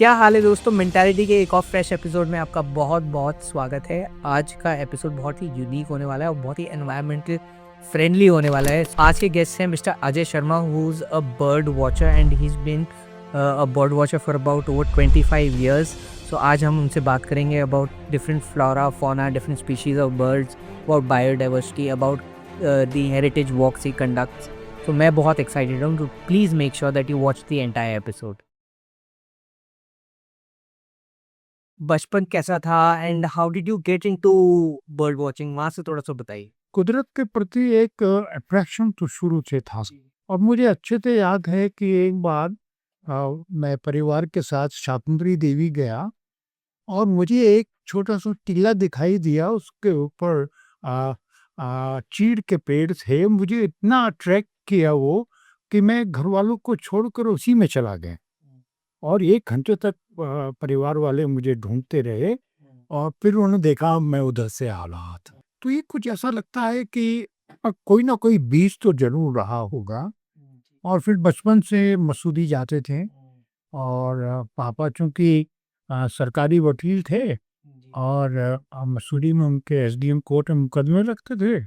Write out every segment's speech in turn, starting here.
क्या हाल है दोस्तों। मेंटालिटी के एक और फ्रेश एपिसोड में आपका बहुत बहुत स्वागत है। आज का एपिसोड बहुत ही यूनिक होने वाला है और बहुत ही एनवायरमेंटल फ्रेंडली होने वाला है। आज के गेस्ट हैं mister Ajay Sharma, who is a bird watcher and he is been a bird watcher for about over 25 years. So आज हम उनसे बात करेंगे about different flora, fauna, different species of birds, about biodiversity, about the heritage walks he conducts. तो मैं बहुत excited हूँ, तो please make sure that you watch the entire episode. बचपन कैसा था and how did you get into bird watching, वहाँ से थोड़ा-सा बताइए? कुदरत के प्रति एक अट्रैक्शन तो शुरू से था। जी। और मुझे अच्छे से याद है कि एक बार मैं परिवार के साथ शाकंभरी देवी गया और मुझे एक छोटा-सा टीला दिखाई दिया, उसके ऊपर अ चीड़ के पेड़ थे। मुझे इतना अट्रैक्ट किया वो कि मैं घरवालों को छोड़कर उसी में चला गया और 1 घंटे तक परिवार वाले मुझे ढूँढते रहे और फिर उन्होंने देखा मैं उधर से आ रहा था। तो ये कुछ ऐसा लगता है कि कोई ना कोई बीज तो ज़रूर रहा होगा। और फिर बचपन से मसूरी जाते थे और पापा चूँकि सरकारी वकील थे और मसूरी में उनके एसडीएम कोर्ट में मुकदमे लगते थे,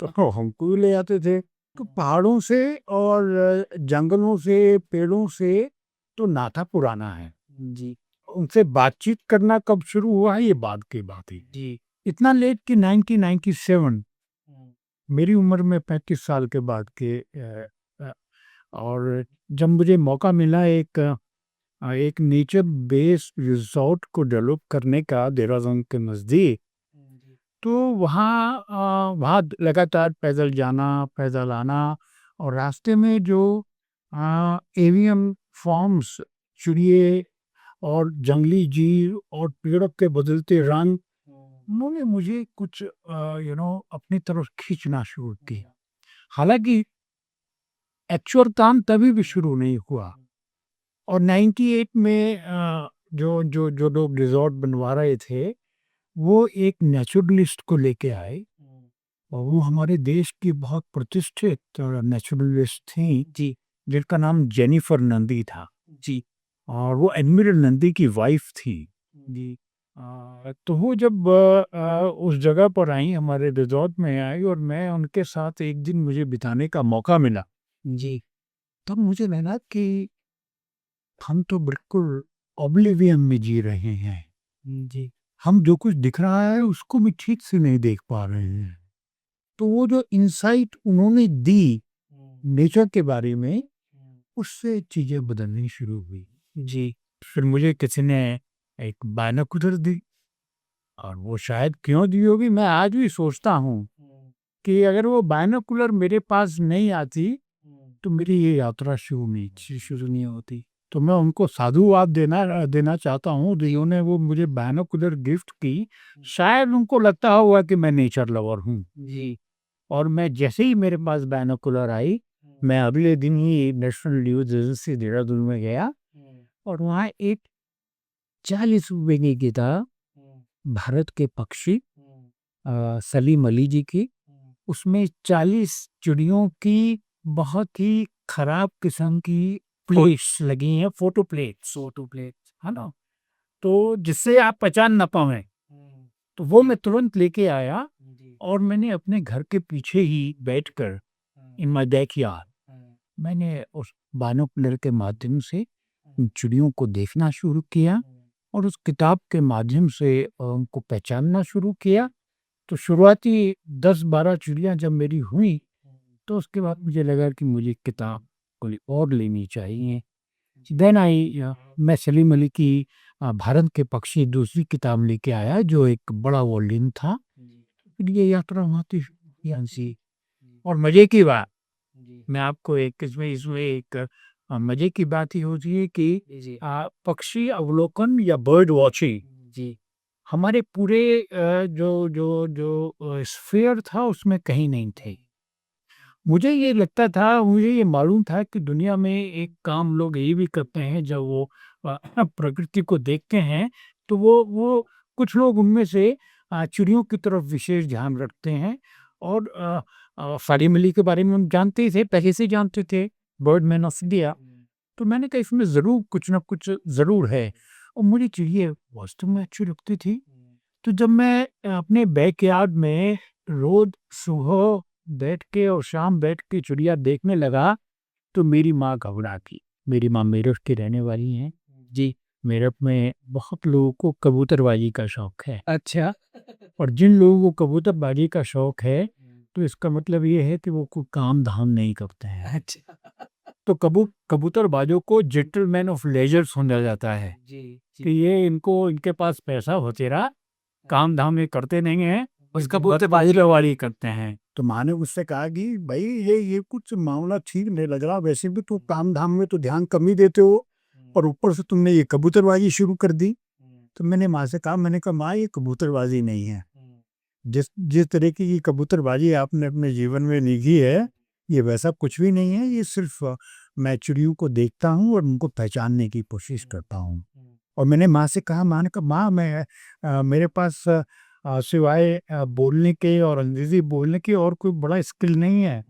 तो हमको भी ले जाते थे। तो पहाड़ों से और जंगलों से, पेड़ों से तो नाता पुराना है। जी, उनसे बातचीत करना कब शुरू हुआ ये बाद की बात है। जी। इतना लेट कि 1997, हुँ, मेरी उम्र में 35 साल के बाद के और जब मुझे मौका मिला एक नेचर बेस्ड रिज़ॉर्ट को डेवलप करने का देहरादून के नज़दीक, जी। तो वहाँ लगातार पैदल जाना, पैदल आना और रास्ते में जो एवियन फॉर्म्स, चिड़िए और जंगली जीव और पेड़ों के बदलते रंग, उन्होंने मुझे कुछ अपनी तरफ खींचना शुरू की। हालाँकि एक्चुअल काम तभी भी शुरू नहीं हुआ और 98 में जो जो जो लोग रिज़ॉर्ट बनवा रहे थे, वो एक नेचुरलिस्ट को लेके आए और वो हमारे देश की बहुत प्रतिष्ठित नेचुरलिस्ट थीं, जी, जिनका नाम जेनिफर नंदी था जी, और वो एडमिरल नंदी की वाइफ़ थी। जी, तो वो जब उस जगह पर आईं, हमारे रिज़ॉर्ट में आई और मैं उनके साथ एक दिन मुझे बिताने का मौका मिला, जी, तब मुझे लगा कि हम तो बिल्कुल ऑब्लिवियन में जी रहे हैं। जी, हम जो कुछ दिख रहा है उसको भी ठीक से नहीं देख पा रहे हैं। तो वो जो इनसाइट उन्होंने दी नेचर के बारे में, उससे चीज़ें बदलनी शुरू हुई। जी, फिर मुझे किसी ने एक बाइनोकुलर दी और वो शायद क्यों दी होगी, मैं आज भी सोचता हूँ कि अगर वो बाइनोकुलर मेरे पास नहीं आती, तो मेरी ये यात्रा शुरू नहीं होती। तो मैं उनको साधुवाद देना देना चाहता हूँ, जिन्होंने वो मुझे बाइनोकुलर गिफ्ट की। शायद उनको लगता होगा कि मैं नेचर लवर हूँ जी, और मैं जैसे ही मेरे पास बाइनोकुलर आई, मैं अगले दिन ही नेशनल न्यूज़ एजेंसी देहरादून में गया और वहाँ एक 40 रुपए की किताब, भारत के पक्षी सलीम अली जी की, उसमें 40 चिड़ियों की बहुत ही खराब किस्म की प्लेट्स लगी हैं, फोटो प्लेट्स, फोटो प्लेट। है ना? तो जिससे आप पहचान ना पाएँ। तो वो मैं तुरंत लेके आया जी, और मैंने अपने घर के पीछे ही बैठकर इन माय बैकयार्ड मैंने उस बाइनोकुलर के माध्यम से उन चिड़ियों को देखना शुरू किया और उस किताब के माध्यम से उनको पहचानना शुरू किया। तो शुरुआती 10-12 चिड़िया जब मेरी हुई, तो उसके बाद मुझे लगा कि मुझे किताब कोई और लेनी चाहिए। देन मैं सलीम अली की भारत के पक्षी दूसरी किताब लेके आया, जो एक बड़ा वॉल्यूम था। फिर ये यात्रा वहाँ थी यहाँ से। और मज़े की बात, मैं आपको एक इसमें इसमें एक मज़े की बात ये होती है कि जी, पक्षी अवलोकन या बर्ड वॉचिंग जी, हमारे पूरे जो जो जो स्फीयर था उसमें कहीं नहीं थे। मुझे ये लगता था, मुझे ये मालूम था कि दुनिया में एक काम लोग ये भी करते हैं, जब वो प्रकृति को देखते हैं, तो वो कुछ लोग उनमें से चिड़ियों की तरफ विशेष ध्यान रखते हैं और फ़ारी मिली के बारे में हम जानते ही थे, पहले से ही जानते थे, बर्ड मैन ऑफ इंडिया। तो मैंने कहा इसमें ज़रूर कुछ ना कुछ ज़रूर है। और मुझे चिड़िया वास्तव में अच्छी लगती थी। तो जब मैं अपने बैकयार्ड में रोज सुबह बैठ के और शाम बैठ के चिड़िया देखने लगा, तो मेरी माँ घबरा गई। मेरी माँ मेरठ की रहने वाली हैं। जी। मेरठ में बहुत लोगों को कबूतरबाजी का शौक है, अच्छा। और जिन लोगों को कबूतरबाजी का शौक है, तो इसका मतलब ये है कि वो कोई काम धाम नहीं करते हैं। अच्छा। तो कबूतरबाजों को जेंटलमैन ऑफ लेजर समझा जाता है जी, कि ये इनके पास पैसा हो तेरा, काम धाम ये करते नहीं है, बस कबूतरबाजी करते हैं। तो माँ ने उससे कहा कि भाई ये कुछ मामला ठीक नहीं लग रहा, वैसे भी तुम काम धाम में तो ध्यान कम ही देते हो, और ऊपर से तुमने ये कबूतरबाजी शुरू कर दी। तो मैंने माँ से कहा, मैंने कहा माँ ये कबूतरबाजी नहीं है, जिस जिस तरीके की कबूतरबाजी आपने अपने जीवन में निभाई है, ये वैसा कुछ भी नहीं है। ये सिर्फ मैं चिड़ियों को देखता हूँ और उनको पहचानने की कोशिश करता हूँ। और मैंने माँ से कहा, माँ ने कहा माँ मेरे पास सिवाय बोलने के और अंग्रेजी बोलने के और कोई बड़ा स्किल नहीं है।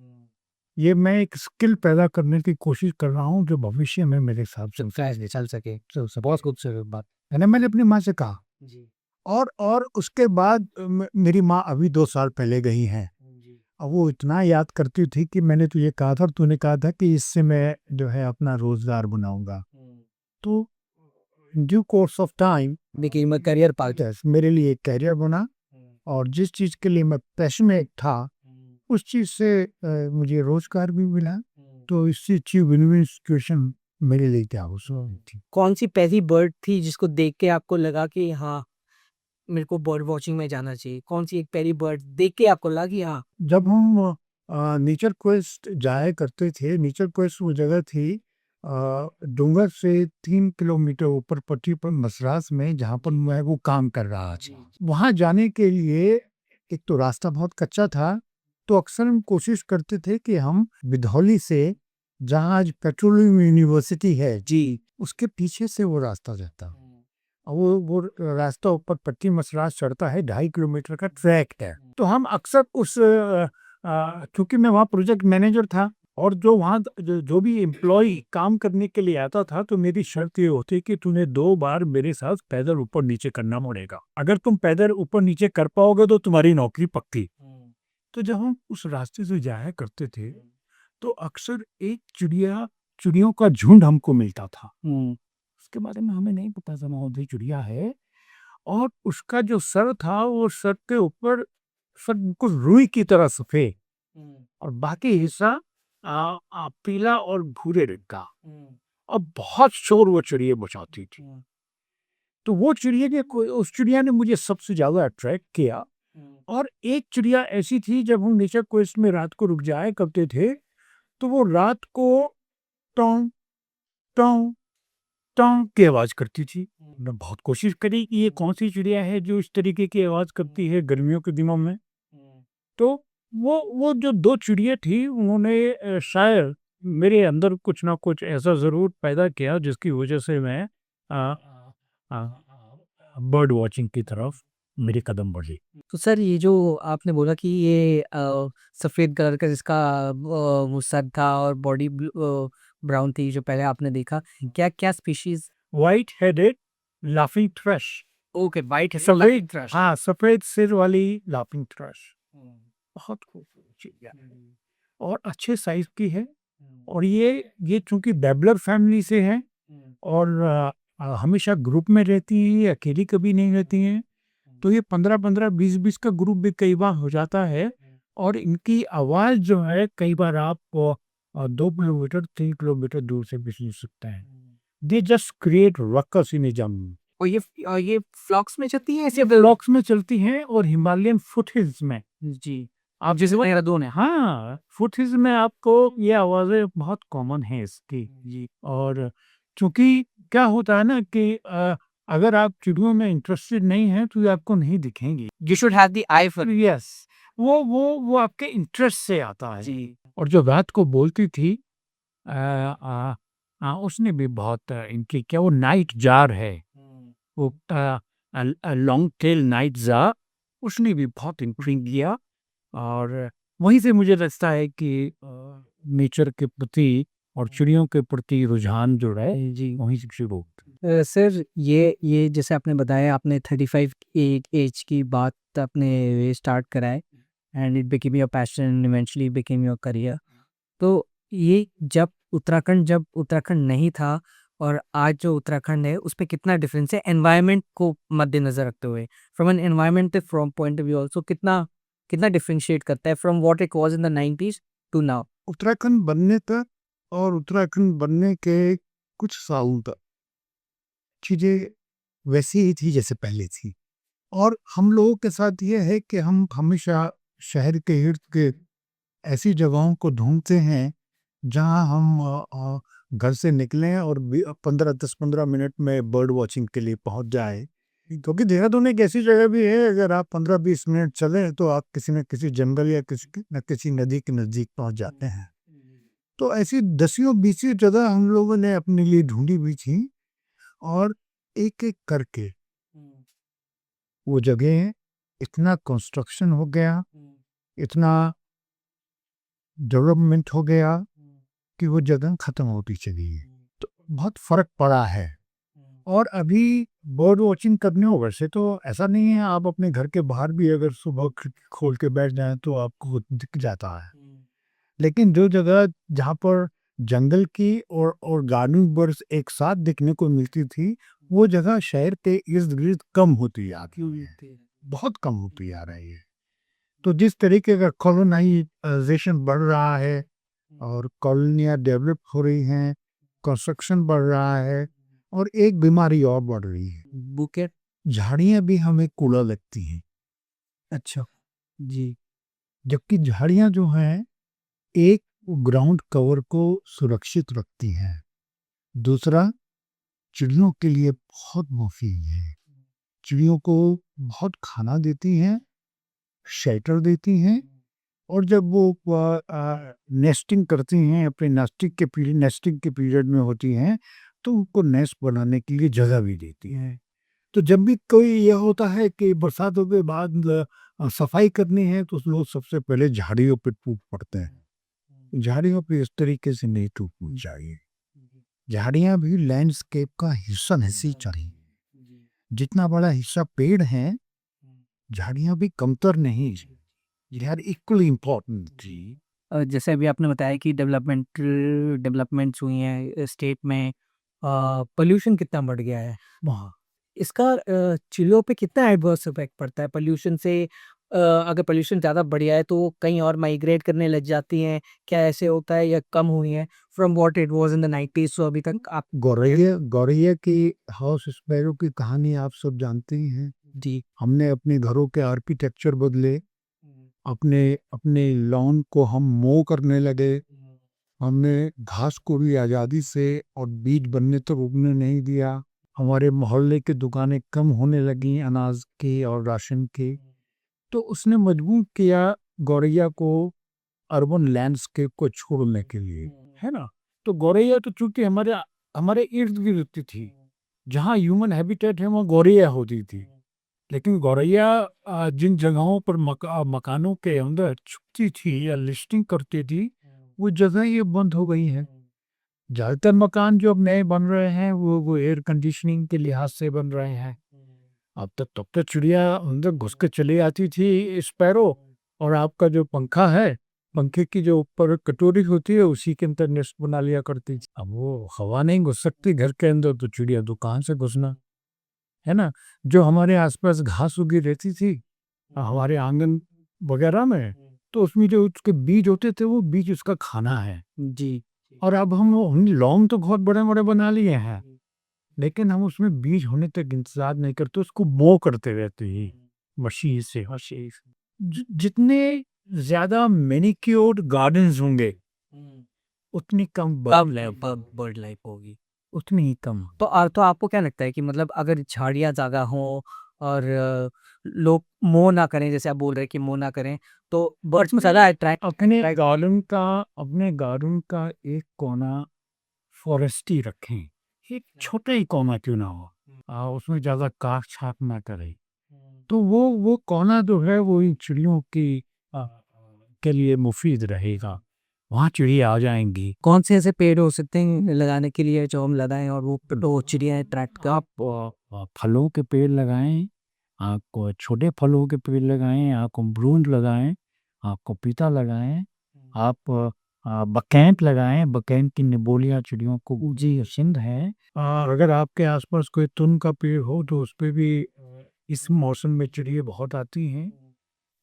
ये मैं एक स्किल पैदा करने की कोशिश कर रहा हूँ जो भविष्य में मेरे साथ चल सके। बहुत खूबसूरत बात। है ना, मैंने अपनी माँ से कहा। जी। और उसके बाद मेरी माँ अभी 2 साल पहले गई हैं। जी। अब वो इतना याद करती थी कि मैंने तुझे कहा था और तूने कहा था कि इससे मैं जो है अपना रोजगार बनाऊंगा। तो due course of time became a career path. मेरे लिए एक कैरियर बना, और जिस चीज के लिए मैं पैशनेट था उस चीज से मुझे रोजगार भी मिला। तो इससे अच्छी विन विन सिचुएशन मेरे लिए क्या हो सकती थी। कौन सी पहली बर्ड थी जिसको देख के आपको लगा कि हाँ, मेरे को बर्ड वॉचिंग में जाना चाहिए? कौन सी एक पहली बर्ड देख के आपको लगा कि हाँ? जब हम नेचर क्वेस्ट जाया करते थे, नेचर क्वेस्ट वो जगह थी डूंगर से 3 किलोमीटर ऊपर पट्टी पर मसरास में, जहाँ पर मैं वो काम कर रहा था। वहाँ जाने के लिए एक तो रास्ता बहुत कच्चा था, तो अक्सर हम कोशिश करते थे कि हम विधौली से, जहाँ आज पेट्रोलियम यूनिवर्सिटी है जी। उसके पीछे से वो रास्ता जाता। और वो रास्ता ऊपर पट्टी मसरास चढ़ता है, 2.5 किलोमीटर का ट्रैक है। तो हम अक्सर क्योंकि मैं वहाँ प्रोजेक्ट मैनेजर था, और जो वहाँ जो भी एम्प्लॉय काम करने के लिए आता था, तो मेरी शर्त ये होती कि तूने 2 बार मेरे साथ पैदल ऊपर नीचे करना पड़ेगा। अगर तुम पैदल ऊपर नीचे कर पाओगे तो तुम्हारी नौकरी पक्की। तो जब हम उस रास्ते से जाया करते थे, तो अक्सर एक चिड़ियों का झुंड हमको मिलता था। उसके बारे में हमें नहीं पता था महोदय चिड़िया है, और उसका जो सर था वो सर के ऊपर सर बिल्कुल रुई की तरह सफेद, और बाकी हिस्सा पीला और भूरे रंग का, और बहुत शोर वो चिड़िया बचाती थी। तो वो उस चिड़िया ने मुझे सबसे ज्यादा अट्रैक्ट किया। और एक चिड़िया ऐसी थी, जब हम नेचर क्वेस्ट में रात को रुक जाया करते थे, तो वो रात को टों टों टों की आवाज करती थी। मैं बहुत कोशिश करी कि ये कौन सी चिड़िया है जो इस तरीके की आवाज करती है गर्मियों के दिनों में। तो वो जो 2 चिड़िया थी, उन्होंने शायद मेरे अंदर कुछ ना कुछ ऐसा ज़रूर पैदा किया जिसकी वजह से मैं बर्ड वॉचिंग की तरफ मेरे कदम बढ़े। तो सर ये जो आपने बोला कि ये सफ़ेद कलर का जिसका वो सर था और बॉडी ब्राउन थी जो पहले आपने देखा, क्या species? White headed laughing thrust. Okay, white है सफेद, हाँ, सफेद सिर वाली लाफिंग थ्रश बहुत खूबसूरत चिड़िया है, और अच्छे साइज की है। और ये चूंकि बैबलर फैमिली से है, और हमेशा ग्रुप में रहती है, अकेली कभी नहीं रहती हैं। तो ये 15-15, 20-20 का ग्रुप भी कई बार हो जाता है, और इनकी आवाज जो है कई बार आपको 2 किलोमीटर 3 किलोमीटर दूर से भी सुन सकता है। दे जस्ट क्रिएट रकस इन जंगल। और ये फ्लॉक्स में चलती है ऐसे? ब्लॉक्स में चलती हैं, और हिमालयन फुटहिल्स में। जी, आप जैसे देहरादून है। हाँ, फुटहिल्स में आपको ये आवाजें बहुत कॉमन है इसकी। जी। और चूंकि क्या होता है ना कि अगर आप चिड़ियों में इंटरेस्टेड नहीं हैं तो ये आपको नहीं दिखेंगी। You should have the I for. Yes, वो आपके इंटरेस्ट से आता है। जी। और जो रात को बोलती थी, आ, आ, उसने भी बहुत इनकी क्या, वो नाइट जार है, वो लॉन्ग टेल नाइट जार, उसने भी बहुत इंट्रिग किया। और वहीं से मुझे लगता है कि नेचर के प्रति और चिड़ियों के प्रति रुझान जो है जी। वहीं से शुरू होता है। सर ये जैसे आपने बताया आपने 35 एज की बात आपने स्टार्ट करा है and it became your passion eventually became your career. तो ये जब उत्तराखंड नहीं था और आज जो उत्तराखंड है उस पे कितना डिफरेंस है एनवायरनमेंट को मद्देनजर रखते हुए from an environment from point of view also कितना कितना डिफरेंशिएट करता है from what it was in the 90s to now. Uttarakhand बनने तक और उत्तराखंड बनने के कुछ सालों तक चीज़ें वैसी ही थी जैसे पहले थी। और हम लोगों के साथ ये है कि हम हमेशा शहर के इर्द-गिर्द ऐसी जगहों को ढूँढते हैं, जहाँ हम घर से निकलें और 10-15 मिनट में बर्ड वॉचिंग के लिए पहुँच जाएँ। क्योंकि देहरादून एक ऐसी जगह भी है, अगर आप 15-20 मिनट चलें, तो आप किसी न किसी जंगल या किसी नदी के नज़दीक पहुँच जाते हैं। तो ऐसी दसियों बीसियों जगह हम लोगों ने अपने लिए ढूँढी भी थी और एक-एक करके वो जगह इतना कंस्ट्रक्शन हो गया, इतना डेवलपमेंट हो गया कि वो जगह खत्म होती चली गई। तो बहुत फ़र्क पड़ा है। और अभी बर्ड वॉचिंग करने हो वैसे तो ऐसा नहीं है, आप अपने घर के बाहर भी अगर सुबह खिड़की खोल के बैठ जाएँ तो आपको दिख जाता है। लेकिन जो जगह जहाँ पर जंगल की और गार्डन बर्ड्स एक साथ दिखने को मिलती थी, वो जगह शहर के इर्द-गिर्द कम होती आ रही है, बहुत कम होती आ रही है। तो जिस तरीके का कॉलोनाइज़ेशन बढ़ रहा है और कॉलोनियाँ डेवलप हो रही हैं, कंस्ट्रक्शन बढ़ रहा है और एक बीमारी और बढ़ रही है। बुकेट। झाड़ियाँ भी हमें कूड़ा लगती हैं, अच्छा। जी। जबकि झाड़ियाँ जो हैं, एक ग्राउंड कवर को सुरक्षित रखती हैं, दूसरा चिड़ियों के लिए बहुत मुफ़ीद है। चिड़ियों को बहुत खाना देती हैं, शेल्टर देती हैं और जब वो नेस्टिंग करती हैं, अपने नेस्टिंग के पीरियड में होती हैं, तो उनको नेस्ट बनाने के लिए जगह भी देती हैं। तो जब भी कोई ये होता है कि बरसातों के बाद सफाई करनी है, तो लोग सबसे पहले झाड़ियों पे टूट पड़ते हैं। झाड़ियों पे इस तरीके से नहीं टूटनी चाहिए। झाड़ियाँ भी लैंडस्केप का हिस्सा नहीं चाहिए। जितना बड़ा हिस्सा पेड़ हैं, झाड़ियाँ भी कमतर नहीं। They are equally important. जी। जैसे अभी आपने बताया कि डेवलपमेंट्स हुई हैं स्टेट में पोल्यूशन कितना बढ़ गया है वहाँ इसका चिड़ियों पे कितना एडवर्स इफेक्ट पड़ता है पोल्यूशन से अगर पोल्यूशन ज़्यादा बढ़ गया है तो वो कहीं और माइग्रेट करने लग जाती हैं क्या ऐसे होता है या कम हुई हैं from what it was in the 90s सो अभी तक आप। गौरैया की हाउस स्पैरो की कहानी आप सब जानते ही हैं। जी। हमने अपने घरों के आर्किटेक्चर बदले, अपने अपने लॉन को हम मो करने लगे, हमने घास को भी आज़ादी से और बीज बनने तक उगने नहीं दिया। हमारे मोहल्ले की दुकानें कम होने लगी अनाज की और राशन की। तो उसने मजबूर किया गौरैया को अर्बन लैंडस्केप को छोड़ने के लिए, है ना? तो गौरैया तो चूँकि हमारे हमारे इर्द-गिर्द थी, जहाँ ह्यूमन हैबिटेट है वहाँ गौरैया होती थी। लेकिन गौरैया जिन जगहों पर मकानों के अंदर छुपती थी या लिस्टिंग करती थी, वो जगह ये बंद हो गई हैं। ज़्यादातर मकान जो अब नए बन रहे हैं वो एयर कंडीशनिंग के लिहाज से बन रहे हैं। अब तब तक चिड़िया अंदर घुस के चली आती थी स्पैरो और आपका जो पंखा है, पंखे की जो ऊपर कटोरी होती है उसी के अंदर नेस्ट बना लिया करती थी। अब वो हवा नहीं घुस सकती घर के अंदर तो चिड़िया तो कहाँ से घुसना, है ना? जो हमारे आस-पास घास उगी रहती थी हमारे आंगन वगैरह में, तो उसमें जो उसके बीज होते थे वो बीज उसका खाना है। जी। और अब हम लॉन तो बहुत बड़े-बड़े बना लिए हैं, लेकिन हम उसमें बीज होने तक इंतज़ार नहीं करते, उसको बो करते रहते हैं मशीन से। जितने ज़्यादा मैनिक्योर्ड गार्डन्स होंगे, उतनी कम बर्ड लाइफ होगी। उतनी ही कम। तो आपको क्या लगता है कि मतलब अगर झाड़ियाँ ज़्यादा हों और लोग मोह ना करें जैसे आप बोल रहे हैं कि मोह ना करें तो बर्ड्स में ज़्यादा अट्रैक्ट अपने गार्डन का एक कोना फॉरेस्टी रखें, एक छोटा ही कोना क्यों ना हो, उसमें ज़्यादा काट-छाँट ना करें। तो वो कोना जो है वो इन चिड़ियों की के लिए मुफ़ीद रहेगा। वहाँ चिड़िया आ जाएंगी। कौन से ऐसे पेड़ हो सकते हैं लगाने के लिए जो हम लगाएं और वो चिड़िया अट्रैक्ट कर? आप फलों के पेड़ लगाएं, आप छोटे फलों के पेड़ लगाएं, आप अमरूद लगाएं, आप पपीता लगाएं, आप बकेंट लगाएं। बकेंट की निबोलिया चिड़ियों को जी पसंद है। अगर आपके आसपास कोई तुन का पेड़ हो तो उस पे भी इस मौसम में चिड़िया बहुत आती हैं।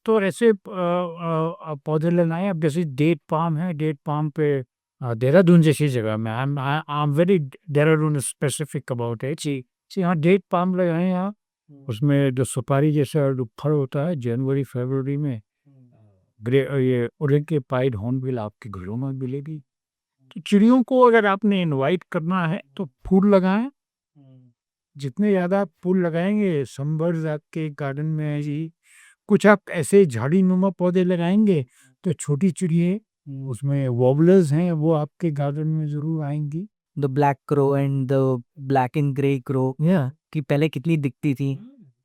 तो ऐसे पौधे लगाएं। अब जैसे डेट पाम है, डेट पाम पे देहरादून जैसी जगह में I am very Dehradun specific about it जी हाँ, डेट पाम लगाएं यहाँ। उसमें जो सुपारी जैसा फल होता है जनवरी फरवरी में, ग्रे ये उड़न के पाइड हॉर्नबिल आपके घरों में मिलेगी। तो चिड़ियों को अगर आपने इनवाइट करना है तो फूल लगाएं। जितने ज़्यादा आप फूल लगाएंगे, सनबर्ड्स आपके गार्डन में है जी। कुछ आप ऐसे झाड़ी नुमा पौधे लगाएंगे तो छोटी चिड़िया, उसमें वॉबलर्स हैं, वो आपके गार्डन में ज़रूर आएंगी। The black crow and the black and grey crow कि पहले कितनी दिखती थी,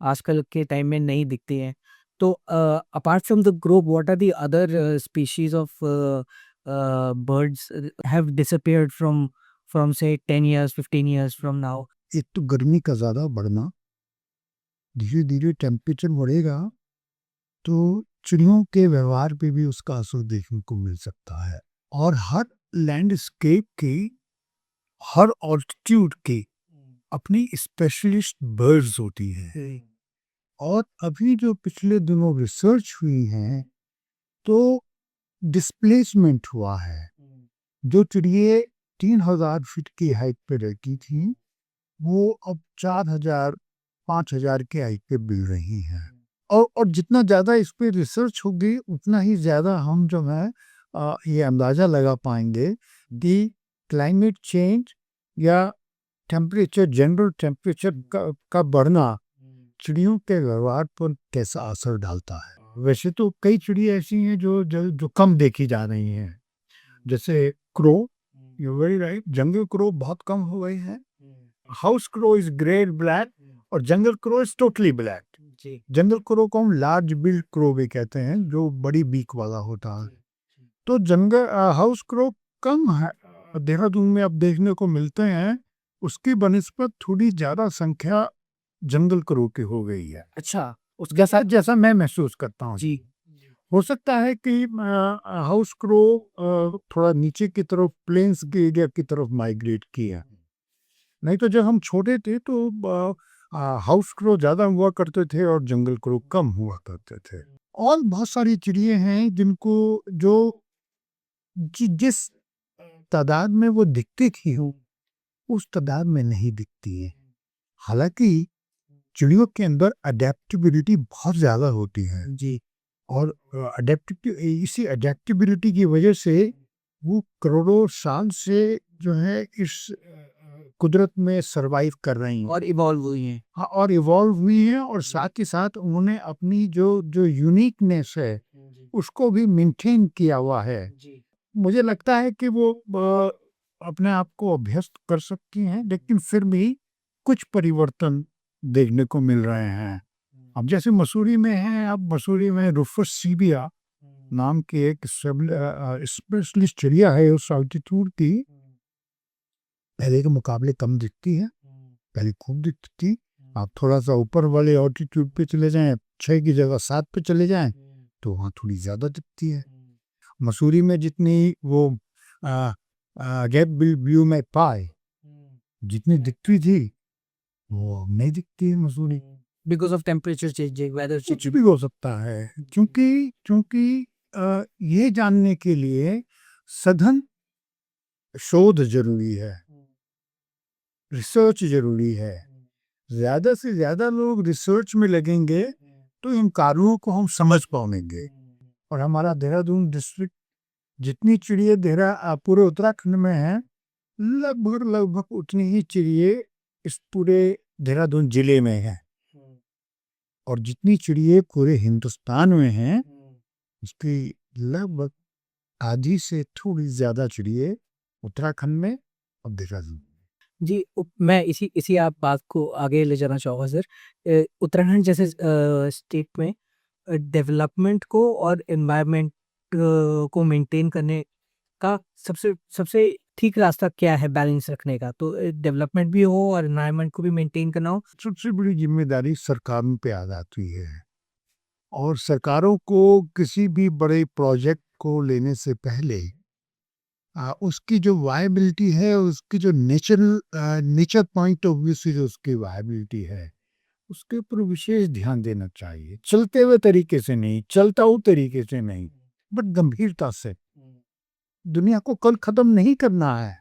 आजकल के टाइम में नहीं दिखती है। तो apart from the crow what are the other species of birds have disappeared from से 10 years 15 years फ्रॉम नाउ? एक तो गर्मी का ज़्यादा बढ़ना, धीरे धीरे टेम्परेचर बढ़ेगा तो चिड़ियों के व्यवहार पे भी उसका असर देखने को मिल सकता है। और हर लैंडस्केप की, हर ऑल्टीट्यूड की अपनी स्पेशलिस्ट बर्ड्स होती हैं। और अभी जो पिछले दिनों रिसर्च हुई है तो डिस्प्लेसमेंट हुआ है। जो चिड़िया 3000 फीट की हाइट पे रहती थी वो अब 4000 5000 की हाइट पे मिल रही हैं। और जितना ज़्यादा इस पे रिसर्च होगी उतना ही ज़्यादा हम जो है ये अंदाज़ा लगा पाएंगे कि क्लाइमेट चेंज या टेम्परेचर, जनरल टेम्परेचर का बढ़ना चिड़ियों के व्यवहार पर कैसा असर डालता है। वैसे तो कई चिड़िया ऐसी हैं जो कम देखी जा रही हैं, जैसे crow, you very right, jungle crow बहुत कम हो गई है। House crow is great black और jungle crow is totally black. Jungle crow को हम लार्ज बिल्ड क्रो भी कहते हैं, जो बड़ी बीक वाला होता है। तो जंगल हाउस क्रो कम है देहरादून में अब देखने को मिलते हैं, उसकी बनिस्बत थोड़ी ज्यादा संख्या जंगल क्रो की हो गई है। अच्छा, उसके साथ जैसा मैं महसूस करता हूँ जी। हो सकता है कि हाउस क्रो थोड़ा नीचे की तरफ प्लेन्स के एरिया की तरफ माइग्रेट किया। नहीं तो जब हम छोटे थे तो हाउस क्रो ज़्यादा हुआ करते थे और जंगल क्रो कम हुआ करते थे। और बहुत सारी चिड़िया हैं जिनको जो जिस तादाद में वो दिखती थी उस तादाद में नहीं दिखती है। हालांकि चिड़ियों के अंदर अडेप्टेबिलिटी बहुत ज़्यादा होती है जी। और इसी अडेप्टेबिलिटी की वजह से वो करोड़ों साल से जो है इस कुदरत में सरवाइव कर रही हैं और इवॉल्व हुई हैं। हाँ, और इवॉल्व हुई हैं और साथ ही साथ उन्होंने अपनी जो जो यूनिकनेस है उसको भी मेंटेन किया हुआ है। मुझे लगता है कि वो अपने आप को अभ्यस्त कर सकती हैं, लेकिन फिर भी कुछ परिवर्तन देखने को मिल रहे हैं। अब जैसे मसूरी में है, अब मसूरी में रुफस सीबिया नाम की एक स्पेशलिस्ट चिड़िया है उस अल्टीट्यूड की, पहले के मुकाबले कम दिखती है, पहले खूब दिखती थी। आप थोड़ा सा ऊपर वाले ऑल्टीट्यूड पे चले जाएं, 6 की जगह 7 पे चले जाएं तो वहाँ थोड़ी ज़्यादा दिखती है। मसूरी में जितनी वो रेड बिल ब्लू में पाए जितनी दिखती थी वो नहीं दिखती है Mussoorie. Because of temperature changing, weather कुछ भी हो सकता है, क्योंकि ये जानने के लिए सघन शोध जरूरी है, रिसर्च जरूरी है। ज़्यादा से ज़्यादा लोग रिसर्च में लगेंगे तो इन कार्यों को हम समझ पाएंगे। और हमारा देहरादून डिस्ट्रिक्ट जितनी चिड़िया पूरे उत्तराखंड में है, लगभग उतनी ही चिड़िया इस पूरे देहरादून जिले में है। और जितनी चिड़िया पूरे हिंदुस्तान में हैं उसकी लगभग आधी से थोड़ी ज़्यादा चिड़िया उत्तराखंड में और देहरादून। जी। मैं इसी आप बात को आगे ले जाना चाहूँगा सर। उत्तराखंड जैसे स्टेट में डेवलपमेंट को और एनवायरनमेंट को मेंटेन करने का सबसे सबसे ठीक रास्ता क्या है बैलेंस रखने का? तो डेवलपमेंट भी हो और एनवायरनमेंट को भी मेंटेन करना हो। सबसे बड़ी ज़िम्मेदारी सरकारों पे आ जाती है और सरकारों को किसी भी बड़े प्रोजेक्ट को लेने से पहले उसकी जो वायबिलिटी है, उसकी जो नेचर पॉइंट ऑफ व्यू से जो उसकी वायबिलिटी है, उसके ऊपर विशेष ध्यान देना चाहिए। चलते हुए तरीके से नहीं, चलता-हू तरीके से नहीं, बट गंभीरता से। दुनिया को कल खत्म नहीं करना है।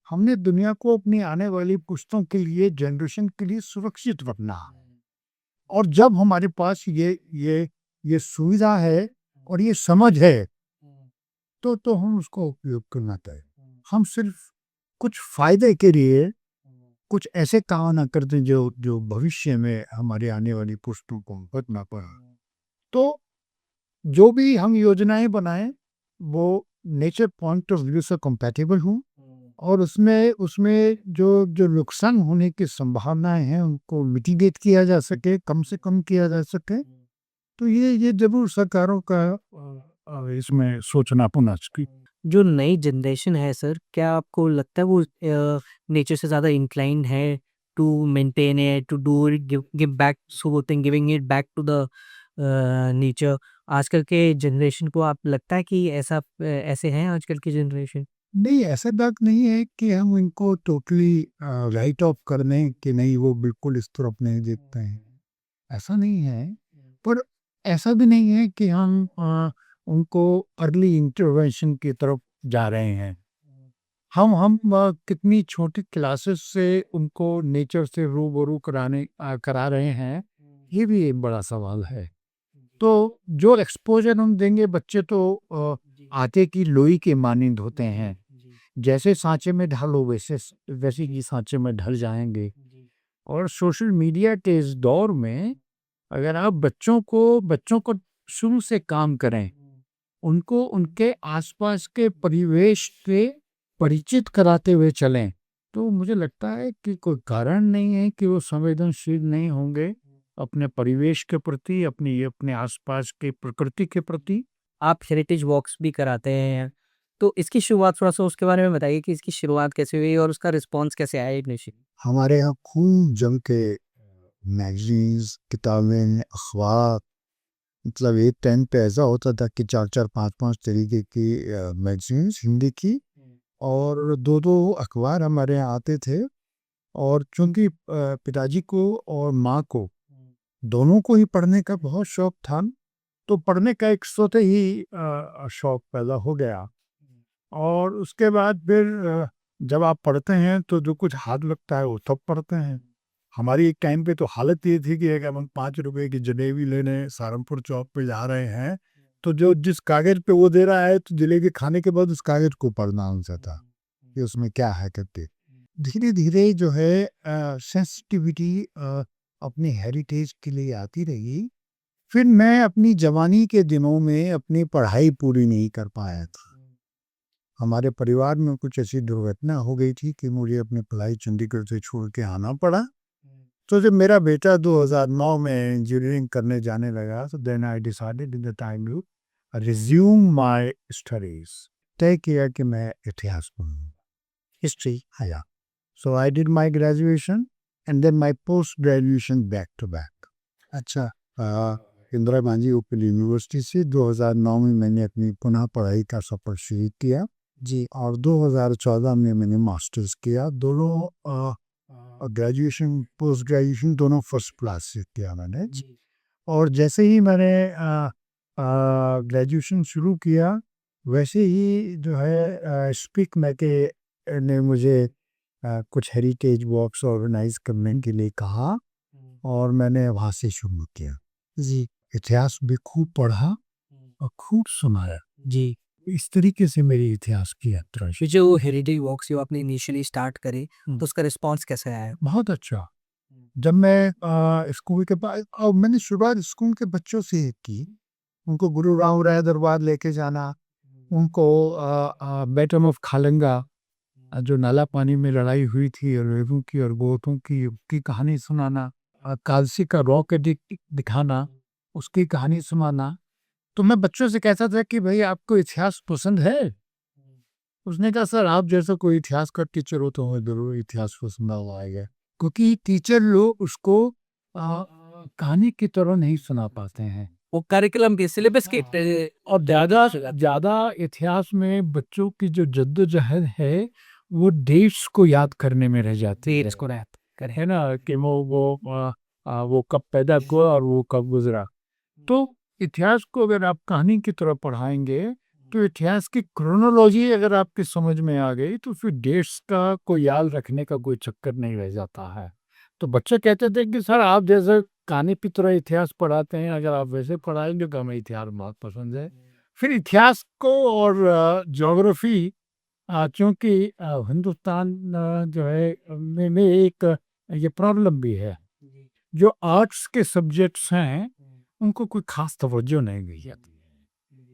हमने दुनिया को अपनी आने वाली पुश्तों के लिए, जनरेशन के लिए सुरक्षित रखना है। और जब हमारे पास ये सुविधा है और ये समझ है, तो हम उसका उपयोग करना चाहिए। हम सिर्फ कुछ फ़ायदे के लिए कुछ ऐसे काम ना करते जो भविष्य में हमारे आने वाली पुश्तों को भुगतना पड़ा। तो जो भी हम योजनाएँ बनाएँ, वो नेचर पॉइंट ऑफ व्यू से कंपैटिबल हों और उसमें उसमें जो नुकसान होने की संभावनाएँ हैं, उनको मिटिगेट किया जा सके, कम से कम किया जा सके। तो ये ज़रूर सरकारों का इसमें सोचना होना चाहिए। जो नई जनरेशन है सर, क्या आपको लगता है वो नेचर से ज़्यादा इंक्लाइंड है to maintain it, to do it, give give back, so बोलते हैं giving it back to the nature? आजकल के जनरेशन को आप लगता है कि ऐसे हैं आजकल की जनरेशन? नहीं, ऐसा बात नहीं है कि हम इनको टोटली राइट ऑफ कर दें कि नहीं वो बिल्कुल इस तरफ नहीं देखते हैं, ऐसा नहीं है। पर ऐसा भी नहीं है कि हम उनको अर्ली इंटरवेंशन की तरफ जा रहे हैं। हम कितनी छोटी क्लासेस से उनको नेचर से रूबरू करा रहे हैं, ये भी एक बड़ा सवाल है। तो जो एक्सपोज़र हम देंगे बच्चे तो आटे की लोई के मानिंद होते हैं। जैसे साँचे में ढालो वैसे ही साँचे में ढल जाएँगे। और सोशल मीडिया के इस दौर में अगर आप बच्चों को शुरू से काम करें, उनको उनके आसपास के परिवेश से परिचित कराते हुए चलें, तो मुझे लगता है कि कोई कारण नहीं है कि वो संवेदनशील नहीं होंगे अपने परिवेश के प्रति, अपने आसपास की प्रकृति के प्रति। आप हेरिटेज वॉक्स भी कराते हैं, तो इसकी शुरुआत थोड़ा-सा उसके बारे में बताइए कि इसकी शुरुआत कैसे हुई और उसका रिस्पॉन्स कैसे आया इनिशियली? हमारे यहाँ खूब जम के मैगज़ीन्स, किताबें, अखबार, मतलब एक टाइम पे ऐसा होता था कि 4-4 5-5 तरीके की मैगज़ीन्स हिंदी की और 2-2 अखबार हमारे यहाँ आते थे। और चूँकि पिताजी को और माँ को दोनों को ही पढ़ने का बहुत शौक था, तो पढ़ने का एक स्वतः ही शौक पैदा हो गया। और उसके बाद फिर जब आप पढ़ते हैं तो जो कुछ हाथ लगता है वो तब पढ़ते हैं। हमारी एक टाइम पे तो हालत ये थी कि अगर हम 5 रुपए की जलेबी लेने सहारनपुर चौक पे जा रहे हैं, तो जो जिस कागज़ पे वो दे रहा है तो जलेबी खाने के बाद उस कागज़ को पढ़ना होता था कि उसमें क्या है करके। धीरे-धीरे जो है सेंसिटिविटी अपने हेरिटेज के लिए आती रही। फिर मैं अपनी जवानी के दिनों में अपनी पढ़ाई पूरी नहीं कर पाया था। हमारे परिवार में कुछ ऐसी दुर्घटना हो गई थी कि मुझे अपनी पढ़ाई चंडीगढ़ से छोड़ के आना पड़ा। तो जब मेरा बेटा 2009 में इंजीनियरिंग करने जाने लगा, तो then I decided in the time to resume my studies. तय किया कि मैं इतिहास पढ़ूंगा, हिस्ट्री आया। So I did my graduation and then my post graduation back to back. अच्छा, इंदिरा गांधी ओपन यूनिवर्सिटी से 2009 में मैंने अपनी पुनः पढ़ाई का सफर शुरू किया जी, और 2014 में मैंने मास्टर्स किया। दोनों ग्रेजुएशन पोस्ट ग्रेजुएशन दोनों फर्स्ट क्लास से किया मैंने। और जैसे ही मैंने ग्रेजुएशन शुरू किया, वैसे ही जो है स्पीक मैके ने मुझे कुछ हेरिटेज वॉक्स ऑर्गेनाइज करने के लिए कहा और मैंने वहाँ से शुरू किया जी। इतिहास भी खूब पढ़ा और खूब सुनाया जी। इस तरीके से मेरी इतिहास की यात्रा फिर जो हेरिटेज वॉक्स जो आपने इनिशियली स्टार्ट करे, हुँ। तो उसका रिस्पॉन्स कैसे आया? बहुत अच्छा। जब मैं स्कूल के बाद और मैंने शुरुआत स्कूल के बच्चों से ही की। उनको गुरु रामराय दरबार लेके जाना, उनको बैटम ऑफ खालंगा, जो नाला पानी में लड़ाई हुई थी रेवों की और गोतों की, उसकी कहानी सुनाना, कालसी का रॉक एडिक्ट दिखाना, उसकी कहानी सुनाना। तो मैं बच्चों से कहता था कि भाई आपको इतिहास पसंद है? उसने कहा सर आप जैसा कोई इतिहास का टीचर हो तो हमें ज़रूर इतिहास को सुनावाएगा, क्योंकि टीचर लोग उसको कहानी की तरह नहीं सुना पाते हैं। वो करिकुलम के सिलेबस के और ज़्यादा ज़्यादा इतिहास में बच्चों की जो जद्दोजहद है वो देश को याद करने में रह जाती है। देश को रहत करे। है ना कि वो कब पैदा हुआ और वो कब गुजरा। तो इतिहास को अगर आप कहानी की तरह पढ़ाएंगे तो इतिहास की क्रोनोलॉजी अगर आपकी समझ में आ गई तो फिर देश का कोई याद रखने का कोई चक्कर नहीं रह जाता है। तो बच्चे कहते थे कि सर आप जैसे कहानी की तरह इतिहास पढ़ाते हैं, अगर आप वैसे पढ़ाएंगे तो हमें इतिहास बहुत पसंद है। फिर इतिहास को और ज्योग्राफी चूँकि हिंदुस्तान जो है में एक ये प्रॉब्लम भी है। जो आर्ट्स के सब्जेक्ट्स हैं, उनको कोई ख़ास तवज्जो नहीं दी जाती,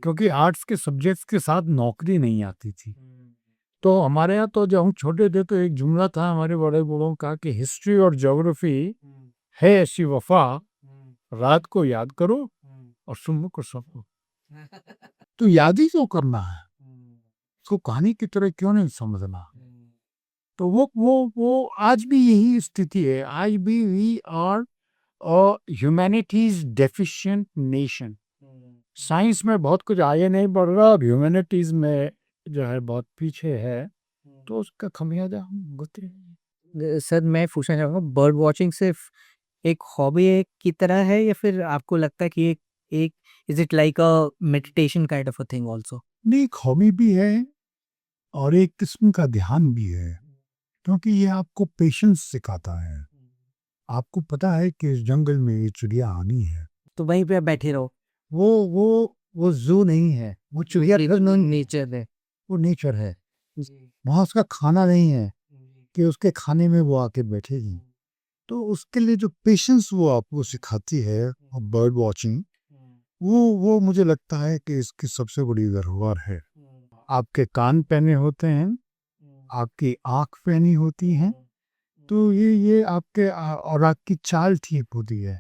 क्योंकि आर्ट्स के सब्जेक्ट्स के साथ नौकरी नहीं आती थी। तो हमारे यहाँ तो जब हम छोटे थे तो एक जुमला था हमारे बड़े-बूढ़ों का कि हिस्ट्री और ज्योग्राफी है ऐसी वफ़ा, रात को याद करो और सुबह को सो। तो याद ही क्यों करना है? उसको कहानी की तरह क्यों नहीं समझना? तो वो आज भी यही स्थिति है। आज भी we are a humanities deficient nation. Science में बहुत कुछ आगे नहीं बढ़ रहा और ह्यूमैनिटीज़ में जो है बहुत पीछे है, तो उसका खमियाजा हम भुगते हैं। सर मैं पूछना चाहूँगा बर्ड वॉचिंग सिर्फ एक हॉबी की तरह है या फिर आपको लगता है कि एक एक is it like a meditation kind of a thing also? नहीं, एक हॉबी भी है और एक किस्म का ध्यान भी है, क्योंकि ये आपको पेशेंस सिखाता है। आपको पता है कि इस जंगल में ये चिड़िया आनी है। तो वहीं पे आप बैठे रहो। वो ज़ू नहीं है, वो चिड़िया नेचर है। वो नेचर है। वहाँ उसका खाना नहीं है कि उसके खाने में वो आके बैठेगी। तो उसके लिए जो पेशेंस वो आपको सिखाती है और बर्ड वॉचिंग, वो मुझे लगता है कि इसकी सबसे बड़ी धरोहर है। आपके कान पहने होते हैं, आपकी आँख पहनी होती हैं, तो ये आपके और आपकी चाल ठीक होती है।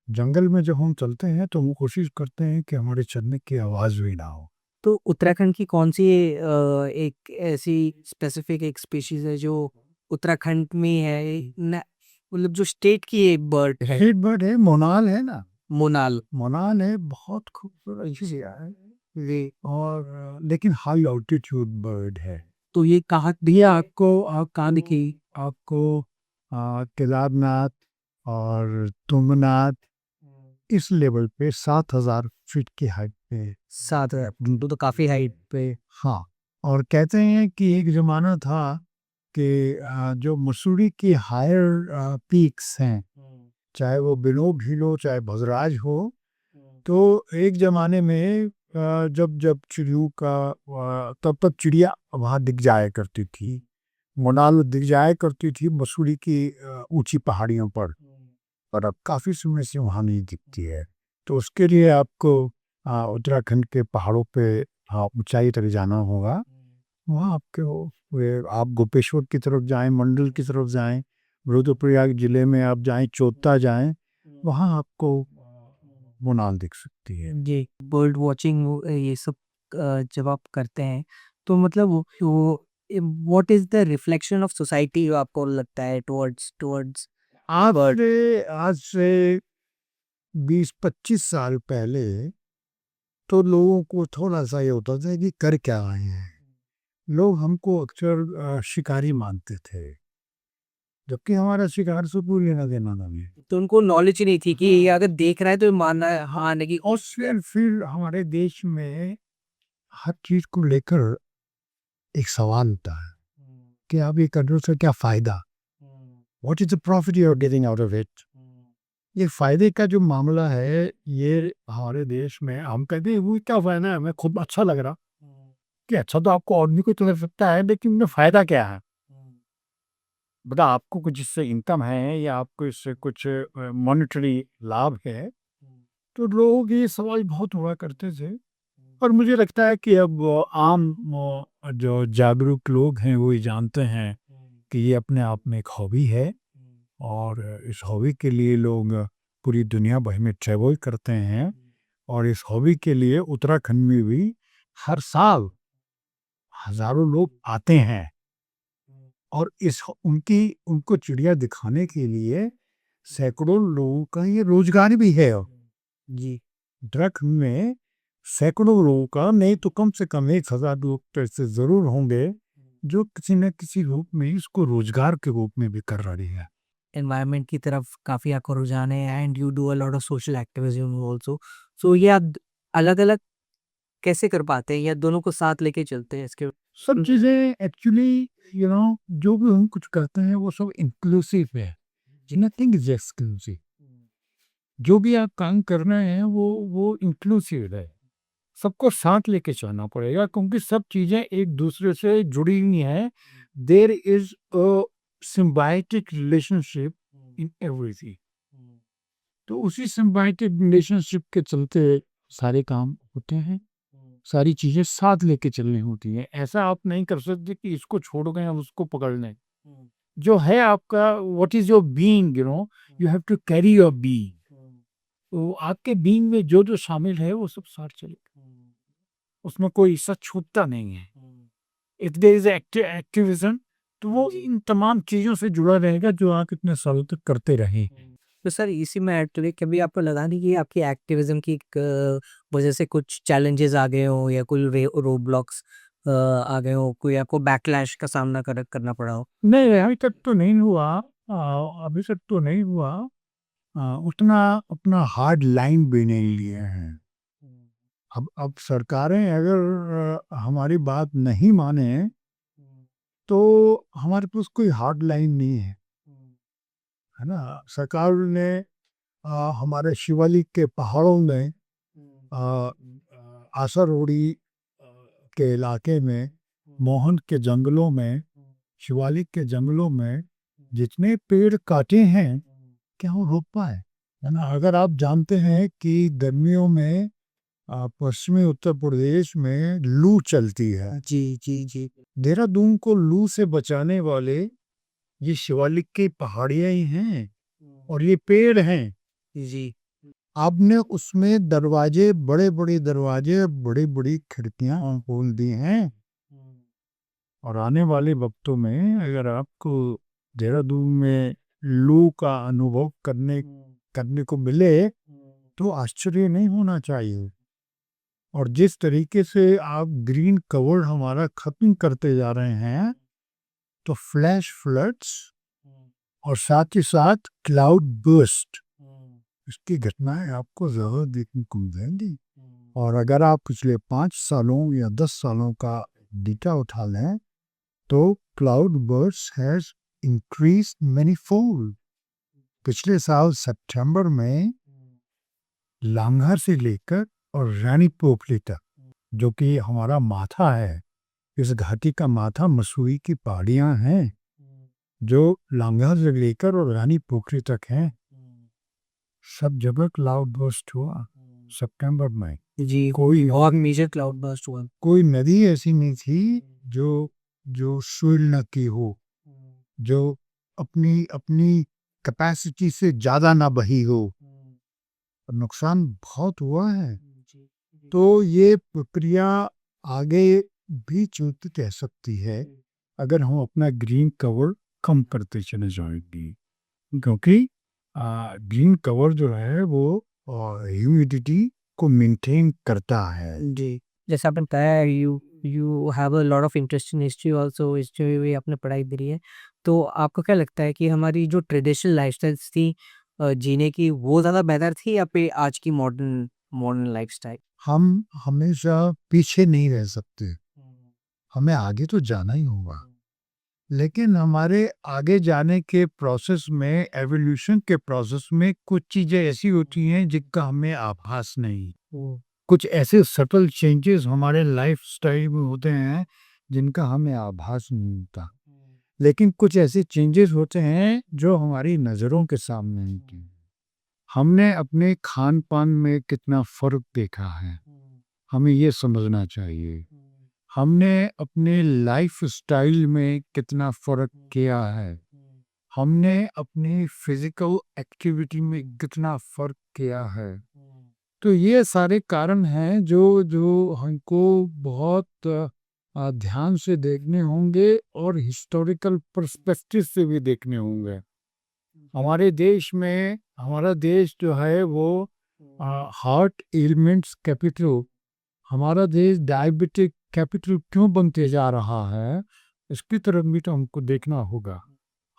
जंगल में जब हम चलते हैं तो हम कोशिश करते हैं कि हमारे चलने की आवाज़ भी ना हो। तो उत्तराखंड की कौन सी एक ऐसी स्पेसिफिक एक स्पीशीज है जो उत्तराखंड में है मतलब जो स्टेट की एक बर्ड है? स्टेट बर्ड है, मोनाल है ना, मोनाल। मोनाल है, बहुत खूबसूरत चिड़िया है जी। और लेकिन हाई ऑल्टीट्यूड बर्ड है। तो ये कहाँ ये आप कहाँ दिखी? आपको केदारनाथ और तुंगनाथ इस लेवल पे 7,000 फीट की हाइट पे। साथ है तो काफी हाइट पे। हाँ, और कहते हैं कि एक ज़माना था कि जो मसूरी की हायर पीक्स हैं, चाहे वो बिनोब हिल हो, चाहे भद्राज हो, तो एक ज़माने में जब चिड़ियों का तब तक चिड़िया वहाँ दिख जाया करती थी। मोनाल दिख जाया करती थी मसूरी की ऊँची पहाड़ियों पर अब काफ़ी समय से वहाँ नहीं दिखती है। तो उसके लिए आपको उत्तराखंड के पहाड़ों पे ऊँचाई तक जाना होगा। वहाँ आपको आप गोपेश्वर की तरफ जाएँ, मंडल की तरफ जाएँ, रुद्रप्रयाग ज़िले में आप जाएँ, चोपता जाएँ, वहाँ आपको मोनाल दिख सकती है। जी। बर्ड वॉचिंग ये सब जब आप करते हैं तो मतलब वो what is the reflection of society आपको लगता है टुवर्ड्स टुवर्ड्स बर्ड? आज से 20-25 साल पहले तो लोगों को थोड़ा-सा ये होता था कि कर क्या रहे हैं? लोग हमको अक्सर शिकारी मानते थे, जबकि हमारा शिकार से कोई लेना-देना नहीं है। तो उनको नॉलेज ही नहीं थी कि ये अगर देख रहा है तो मानना है हाँ नहीं। और फिर हमारे देश में हर चीज़ को लेकर एक सवाल होता है कि आप ये करने से क्या फ़ायदा? What is the profit you are getting out of it? ये फ़ायदे का जो मामला है, ये हमारे देश में हम कहते हैं वो क्या फ़ायदा है? हमें खुद अच्छा लग रहा कि अच्छा तो आपको और भी कुछ लग सकता है, लेकिन इसमें फ़ायदा क्या है? मतलब आपको कुछ इससे इनकम है या आपको इससे कुछ मॉनेटरी लाभ है? तो लोगों के ये सवाल बहुत हुआ करते थे और मुझे लगता है कि अब आम जो जागरूक लोग हैं वो ये जानते हैं कि ये अपने आप में एक हॉबी है और इस हॉबी के लिए लोग पूरी दुनिया भर में ट्रैवल करते हैं और इस हॉबी के लिए उत्तराखंड में भी हर साल हज़ारों लोग आते हैं और उनको चिड़िया दिखाने के लिए सैकड़ों लोगों का ये रोज़गार भी है। जी। ट्रक में सैकड़ों लोगों का, नहीं तो कम से कम 1000 लोग तो ऐसे ज़रूर होंगे, जो किसी न किसी रूप में इसको रोज़गार के रूप में भी कर रहे हैं। एनवायरनमेंट की तरफ काफ़ी आपका रुझान है and you do a lot of social activism also. So ये आप अलग-अलग कैसे कर पाते हैं या दोनों को साथ लेके चलते हैं इसके? सब चीज़ें एक्चुअली जो भी हम कुछ करते हैं वो सब इंक्लूसिव है। Nothing is exclusive. जो भी आप काम कर रहे हैं वो इंक्लूसिव है। सबको साथ लेके चलना पड़ेगा क्योंकि सब चीज़ें एक दूसरे से जुड़ी हुई हैं। There is a symbiotic relationship in everything. तो उसी सिम्बायोटिक रिलेशनशिप के चलते सारे काम होते हैं, सारी चीज़ें साथ लेके चलनी होती हैं। ऐसा आप नहीं कर सकते कि इसको छोड़ गए हम उसको पकड़ लें। जो है आपका, what is your being, you have to carry your being. तो आपके बीइंग में जो शामिल है वो सब साथ चलेगा। उसमें कोई हिस्सा छूटता नहीं है। इफ देयर इज़ एक्टिविज़्म, तो वो इन तमाम चीज़ों से जुड़ा रहेगा जो आप इतने सालों तक करते रहे हैं। तो सर इसी में ऐड टू कभी आपको लगा नहीं कि आपकी एक्टिविज़्म की वजह से कुछ चैलेंजेस आ गए हों या कोई रोड ब्लॉक्स आ गए हों, कोई आपको बैकलैश का सामना करना पड़ा हो? नहीं, अभी तक तो नहीं हुआ। अभी तक तो नहीं हुआ। उतना अपना हार्ड लाइन भी नहीं लिए हैं। अब सरकारें अगर हमारी बात नहीं माने तो हमारे पास कोई हार्ड लाइन नहीं है ना? सरकार ने हमारे शिवालिक के पहाड़ों में, अ, आसरौड़ी के इलाके में, मोहन के जंगलों में, शिवालिक के जंगलों में जितने पेड़ काटे हैं, क्या वो रोक पाए? है ना? अगर आप जानते हैं कि गर्मियों में पश्चिमी उत्तर प्रदेश में लू चलती है। जी, जी, जी। देहरादून को लू से बचाने वाले ये शिवालिक की पहाड़ियाँ ही हैं और ये पेड़ हैं। जी। आपने उसमें दरवाजे, बड़े-बड़े दरवाजे, बड़ी-बड़ी खिड़कियाँ खोल दी हैं और आने वाले वक्तों में अगर आपको देहरादून में लू का अनुभव करने को मिले तो आश्चर्य नहीं होना चाहिए। और जिस तरीके से आप ग्रीन कवर हमारा खत्म करते जा रहे हैं, तो फ्लैश फ्लड्स और साथ ही साथ क्लाउड बर्स्ट, इसकी घटनाएं आपको ज़्यादा देखने को मिलेंगी। और अगर आप पिछले 5 सालों या 10 सालों का डेटा उठा लें तो cloud burst has increase manifold. पिछले साल सितंबर में लांघर से लेकर और रानी पोखली तक, जो कि हमारा माथा है, इस घाटी का माथा मसूरी की पहाड़ियाँ हैं, जो लांघर से लेकर और रानी पोखरी तक हैं, सब जगह क्लाउड बर्स्ट हुआ सितंबर में। जी, कोई और मेजर क्लाउड बर्स्ट हुआ? कोई नदी ऐसी नहीं थी जो स्विल न की हो, जो अपनी अपनी कैपेसिटी से ज़्यादा ना बही हो। नुकसान बहुत हुआ है। तो ये प्रक्रिया आगे भी चलती रह सकती है अगर हम अपना ग्रीन कवर कम करते चले जाएंगे, क्योंकि ग्रीन कवर जो है वो ह्यूमिडिटी को मेंटेन करता है। जी, जैसे आपने बताया you you have a lot of interest in history also, history भी आपने पढ़ाई करी है। तो आपको क्या लगता है कि हमारी जो ट्रेडिशनल लाइफ़स्टाइल्स थी जीने की वो ज़्यादा बेहतर थी या फिर आज की मॉडर्न मॉडर्न लाइफ़स्टाइल? हम हमेशा पीछे नहीं रह सकते, हमें आगे तो जाना ही होगा। लेकिन हमारे आगे जाने के प्रोसेस में, एवोल्यूशन के प्रोसेस में कुछ चीज़ें ऐसी होती हैं जिनका हमें आभास नहीं। कुछ ऐसे सटल चेंजेस हमारे लाइफ़स्टाइल में होते हैं जिनका हमें आभास नहीं होता। लेकिन कुछ ऐसे चेंजेस होते हैं जो हमारी नज़रों के सामने होते हैं। हमने अपने खान-पान में कितना फ़र्क देखा है, हमें ये समझना चाहिए। हमने अपने लाइफ़स्टाइल में कितना फ़र्क किया है, हमने अपनी फ़िज़िकल एक्टिविटी में कितना फ़र्क किया है। तो ये सारे कारण हैं जो जो हमको बहुत ध्यान से देखने होंगे और हिस्टोरिकल पर्सपेक्टिव से भी देखने होंगे। हमारा देश जो है वो हार्ट एलिमेंट्स कैपिटल, हमारा देश डायबिटिक कैपिटल क्यों बनते जा रहा है, इसकी तरफ भी तो हमको देखना होगा।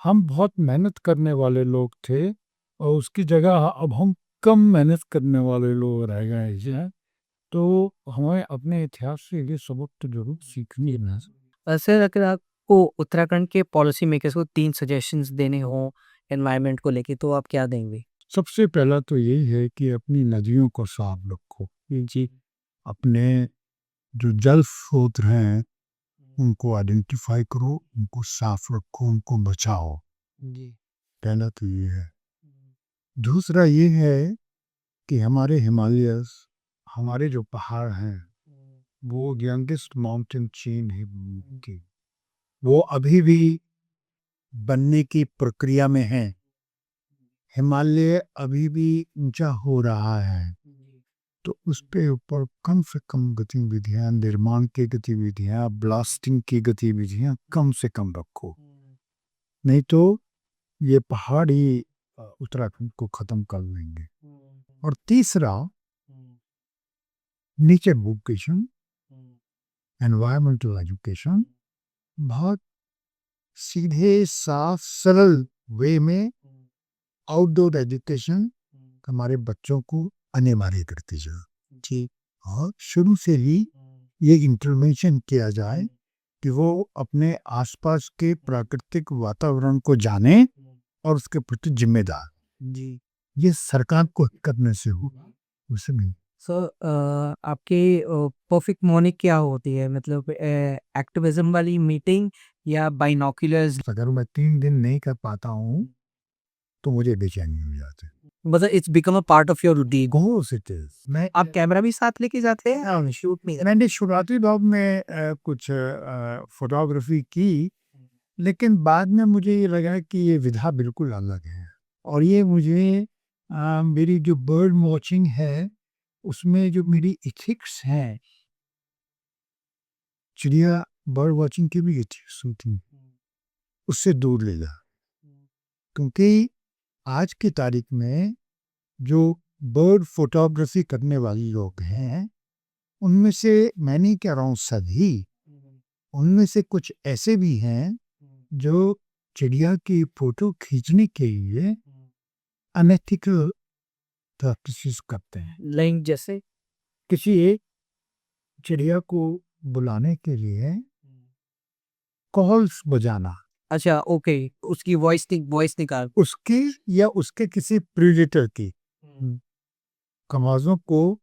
हम बहुत मेहनत करने वाले लोग थे और उसकी जगह अब हम कम मेहनत करने वाले लोग रह गए हैं। तो हमें अपने इतिहास से ये सबक तो जरूर सीखनी है। वैसे अगर आपको उत्तराखंड के पॉलिसी मेकर्स को 3 सजेशंस देने हों एनवायरनमेंट को लेके तो आप क्या देंगे? सबसे पहला तो यही है कि अपनी नदियों को साफ रखो। जी। अपने जो जल स्रोत हैं उनको आइडेंटिफाई करो, उनको साफ रखो, उनको बचाओ। जी। पहला तो ये है। दूसरा ये है कि हमारे हिमालयस, हमारे जो पहाड़ हैं, वो यंगेस्ट माउंटेन चेन है की, वो अभी भी बनने की प्रक्रिया में है। हिमालय अभी भी ऊंचा हो रहा है, तो उस पे ऊपर कम से कम गतिविधियां, निर्माण की गतिविधियां, ब्लास्टिंग की गतिविधियां कम से कम रखो, नहीं तो ये पहाड़ी उत्तराखंड को खत्म कर लेंगे। और तीसरा, नेचर एजुकेशन, एनवायरमेंटल एजुकेशन, बहुत सीधे साफ सरल वे में आउटडोर एजुकेशन हमारे बच्चों को अनिवार्य करती जाए। जी। और शुरू से ही ये इंटरवेंशन किया जाए कि वो अपने आसपास के प्राकृतिक वातावरण को जाने और उसके प्रति जिम्मेदार। जी। ये सरकार को करने से होगा, उसे नहीं। सो आपकी परफेक्ट मॉर्निंग क्या होती है? मतलब एक्टिविज्म वाली मीटिंग या बाइनोक्यूलर्स? अगर मैं 3 दिन नहीं कर पाता हूँ तो मुझे बेचैनी हो जाती है। मतलब it's become a part of your routine. Course it is. मैं आप कैमरा भी साथ लेके जाते हैं और शूट में? मैंने शुरुआती दौर में कुछ फोटोग्राफी की, लेकिन बाद में मुझे ये लगा कि ये विधा बिल्कुल अलग है और ये मुझे मेरी जो बर्ड वॉचिंग है उसमें जो मेरी इथिक्स हैं, चिड़िया बर्ड वॉचिंग की भी इथिक्स होती हैं, उससे दूर ले जा। क्योंकि आज की तारीख में जो बर्ड फोटोग्राफी करने वाले लोग हैं, उनमें से मैं नहीं कह रहा हूँ सभी, उनमें से कुछ ऐसे भी हैं जो चिड़िया की फोटो खींचने के लिए अनएथिकल प्रैक्टिसेस करते हैं। लाइक जैसे? किसी एक चिड़िया को बुलाने के लिए कॉल्स बजाना, अच्छा, ओके। उसकी वॉइस निकाल। उसके या उसके किसी प्रीडेटर की आवाज़ों को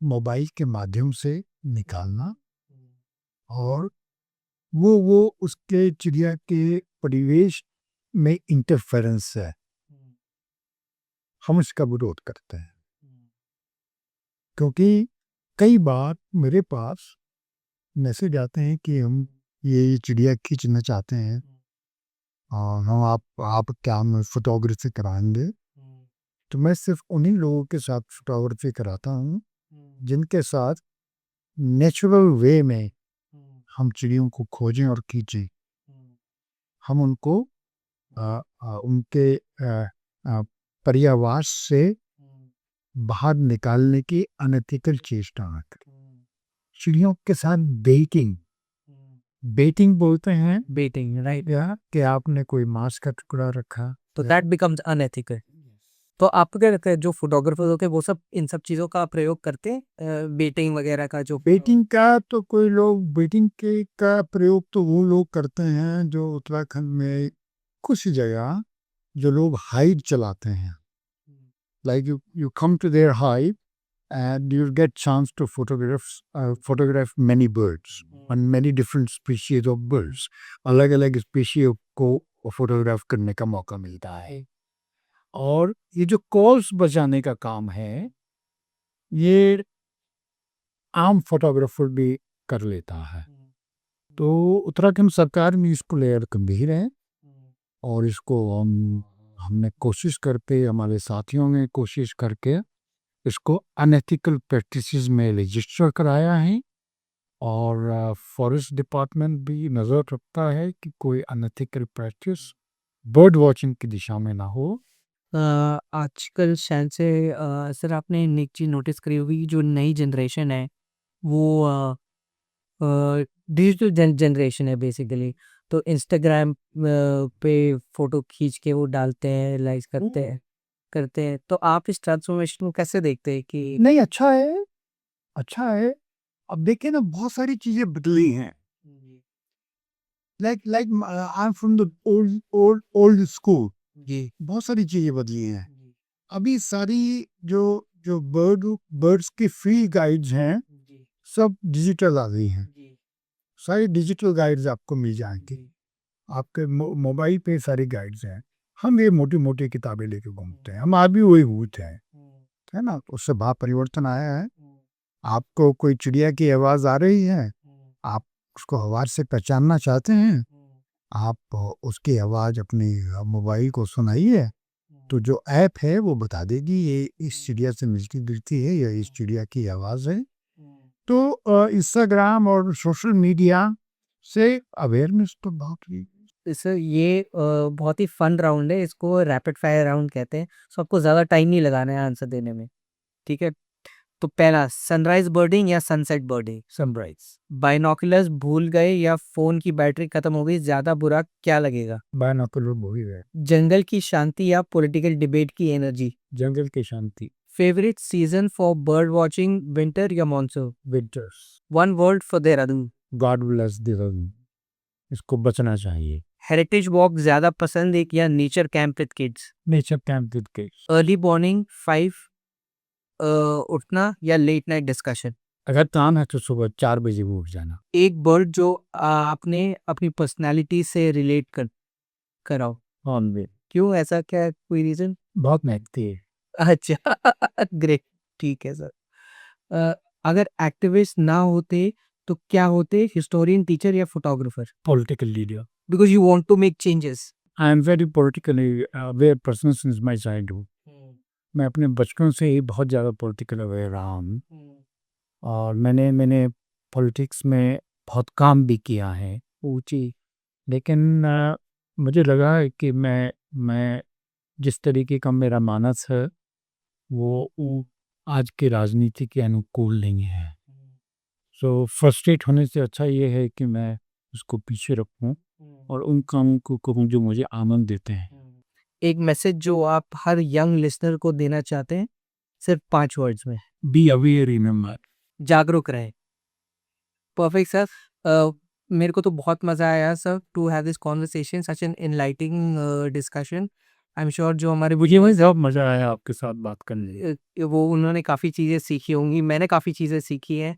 मोबाइल के माध्यम से निकालना और वो उसके चिड़िया के परिवेश में इंटरफेरेंस है। हम इसका विरोध करते हैं क्योंकि कई बार मेरे पास मैसेज आते हैं कि हम ये चिड़िया खींचना चाहते हैं और हम आप क्या हमें फोटोग्राफी कराएंगे। तो मैं सिर्फ उन्हीं लोगों के साथ फोटोग्राफी कराता हूँ जिनके साथ नेचुरल वे में हम चिड़ियों को खोजें और खींचें। हम उनको उनके पर्यावास से बाहर निकालने की अनएथिकल चेष्टा न करें। चिड़ियों के साथ बेटिंग बोलते हैं, बेटिंग, राइट? या कि आपने कोई मांस का टुकड़ा रखा, तो दैट बिकम्स अनएथिकल। तो आपको क्या लगता है जो फोटोग्राफर होते हैं वो सब इन सब चीजों का प्रयोग करते हैं? बेटिंग वगैरह का जो बेटिंग का प्रयोग तो वो लोग करते हैं जो उत्तराखंड में कुछ जगह जो लोग हाइड चलाते हैं, like you come to their hive and you get chance to photograph many birds and many different species of birds, अलग अलग स्पीशीज को फोटोग्राफ करने का मौका मिलता है। और ये जो कॉल्स बजाने का काम है ये आम फोटोग्राफर भी कर लेता है। तो उत्तराखंड सरकार भी इसको लेकर गंभीर है और इसको हमने कोशिश करके, हमारे साथियों ने कोशिश करके इसको अनएथिकल प्रैक्टिसेस में रजिस्टर कराया है और फॉरेस्ट डिपार्टमेंट भी नज़र रखता है कि कोई अनएथिकल प्रैक्टिस बर्ड वॉचिंग की दिशा में ना हो। आजकल शायद से सर आपने एक चीज़ नोटिस करी होगी, जो नई जनरेशन है वो डिजिटल जनरेशन है बेसिकली। तो इंस्टाग्राम पे फ़ोटो खींच के वो डालते हैं, लाइक करते हैं। तो आप इस ट्रांसफॉर्मेशन को कैसे देखते हैं कि नहीं, अच्छा है, अच्छा है। अब देखिए ना, बहुत सारी चीज़ें बदली हैं। जी, like I am from the old school. जी, बहुत सारी चीज़ें बदली हैं। जी, अभी सारी जो जो बर्ड्स की फ्री गाइड्स हैं, जी, सब डिजिटल आ गई हैं। जी, सारी डिजिटल गाइड्स आपको मिल जाएँगी। जी, आपके मोबाइल पे सारी गाइड्स हैं। हम ये मोटी-मोटी किताबें लेके घूमते हैं। हम आज भी वही यूथ हैं, है ना? उससे बड़ा परिवर्तन आया है। आपको कोई चिड़िया की आवाज़ आ रही है, आप उसको आवाज़ से पहचानना चाहते हैं, आप उसकी आवाज़ अपनी मोबाइल को सुनाइए, तो जो ऐप है वो बता देगी ये इस चिड़िया से मिलती-जुलती है या इस चिड़िया की आवाज़ है। तो इंस्टाग्राम और सोशल मीडिया से अवेयरनेस तो बहुत ही। सर ये बहुत ही फन राउंड है, इसको रैपिड फायर राउंड कहते हैं। सो आपको ज़्यादा टाइम नहीं लगाना है आंसर देने में, ठीक है? तो पहला, सनराइज बर्डिंग या सनसेट बर्डिंग? सनराइज़। बाइनोकुलर्स भूल गए या फ़ोन की बैटरी खत्म हो गई, ज़्यादा बुरा क्या लगेगा? बायनोकुलर मूवी है। जंगल की शांति या पॉलिटिकल डिबेट की एनर्जी? जंगल की शांति। Favourite season for bird watching, winter या monsoon? Winters. One word for Dehradun? God bless Dehradun. इसको बचना चाहिए। हेरिटेज वॉक ज़्यादा पसंद एक या nature camp with kids? Nature camp with kids. Early morning 5 उठना या लेट नाइट डिस्कशन? अगर काम है तो सुबह 4 बजे भी उठ जाना। एक बर्ड जो आपने अपनी पर्सनैलिटी से रिलेट कराओ। ऑन क्यों, ऐसा क्या है, कोई रीज़न? बहुत महकती है। अच्छा, ग्रेट, ठीक है सर। अ, अगर एक्टिविस्ट ना होते तो क्या होते, हिस्टोरियन, टीचर या photographer? Political leader. Because you want to make changes. I am very politically aware person since my childhood. मैं अपने बचपन से ही बहुत ज़्यादा पॉलिटिकल अवेयर रहा हूँ और मैंने पॉलिटिक्स में बहुत काम भी किया है। ऊँची। लेकिन मुझे लगा है कि मैं जिस तरीके का मेरा मानस है वो आज की राजनीति के अनुकूल नहीं है। सो फ्रस्ट्रेट होने से अच्छा ये है कि मैं उसको पीछे रखूं और उन कामों को करूं जो मुझे आनंद देते हैं। एक मैसेज जो आप हर यंग लिसनर को देना चाहते हैं, सिर्फ 5 वर्ड्स में? Be aware, remember. जागरूक रहें। Perfect sir. मेरे को तो बहुत मज़ा आया sir to have this conversation, such an enlightening discussion. I am sure जो हमारे मुझे वही बहुत मज़ा आया आपके साथ बात करने में। वो उन्होंने काफ़ी चीज़ें सीखी होंगी, मैंने काफ़ी चीज़ें सीखी हैं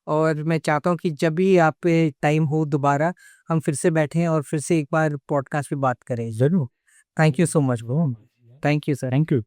और मैं चाहता हूँ कि जब भी आप पे टाइम हो दोबारा हम फिर से बैठें और फिर से एक बार पॉडकास्ट पे बात करें। ज़रूर। Thank you so much bro. Thank you sir. Thank you.